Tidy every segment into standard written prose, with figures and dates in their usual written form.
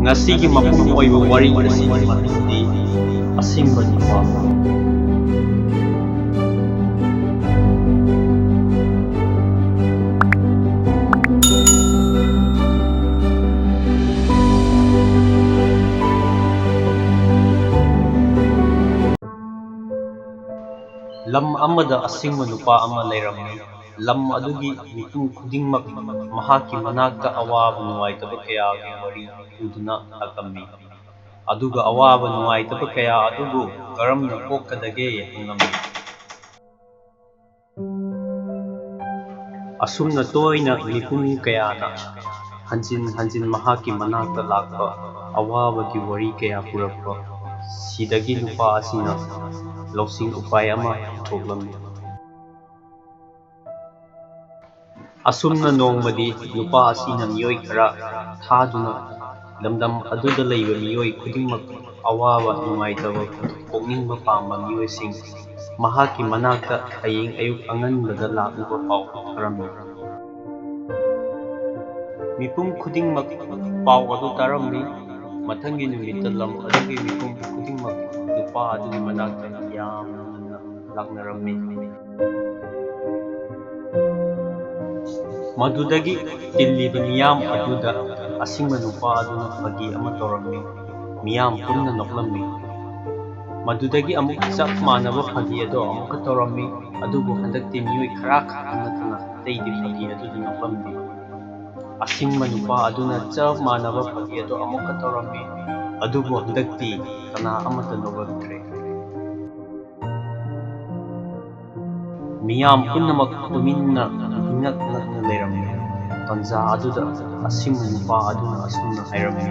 Ngasigi mapung oiba wari asigi matundi asingba nupa. Lam amada asingba nupa ama leirammi. Lam adugi mipum khudingmak mahaki manakta awaba nuwaitaba kayagi wari uduna takammi. Aduga awaba nuwaitaba kaya adubu karamna kokkadage hangammi. Asumna toina mipum kayana hanjin mahaki manakta lakpa awabagi wari kaya purakpa. Sidagi nupa asina lausing upay ama thoklammi. Asumna nongmadi nupa asina miyoi khara thaduna lamdam aduda leiba miyoi khudingmak awaba nungaitaba pokningba pamba miyoising mahaki manakta hayeng ayuk anganbada laknuba pau tharammi. Mipum khudingmak pau adu tarammi. Mathangi numitta lam adugi mipum khudingmak nupa adugi manakta yamna laknarammi. Madudagi tilliba miyam aduda asingba nupa aduna fagi ama torammi. Miyam pumna noklammi. Madudagi amuk chap manaba fagi ado amuka torammi. Adubu handakti miyoi khara natana teidi fagi aduda noklammi. Asingba nupa aduna chap manaba fagi ado amuka torammi. Adubu handakti kana amata noklamtre. Miyam punamak tuminna ingat ngakna leirammi. Tanza aduda asingba nupa aduna asumna hairammi.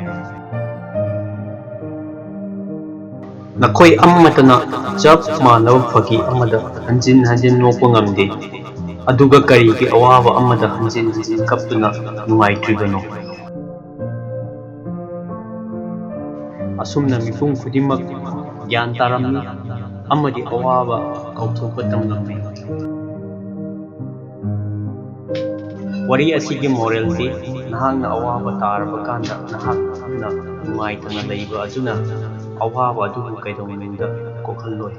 Nakoi ammatana chap manaba fagi amada hanjin nokpa ngamde. Aduga karigi awaba amada hanjin kaptuna nungaitribano. Asumna mipum khudingmak gyan tarammi amadi awaba kauthopa tamngammi. Wari asigi morality nahangna awaba taraba kanda nahakna nungaitana leiba aduna awaba adubu kaidongninda kokhalloi.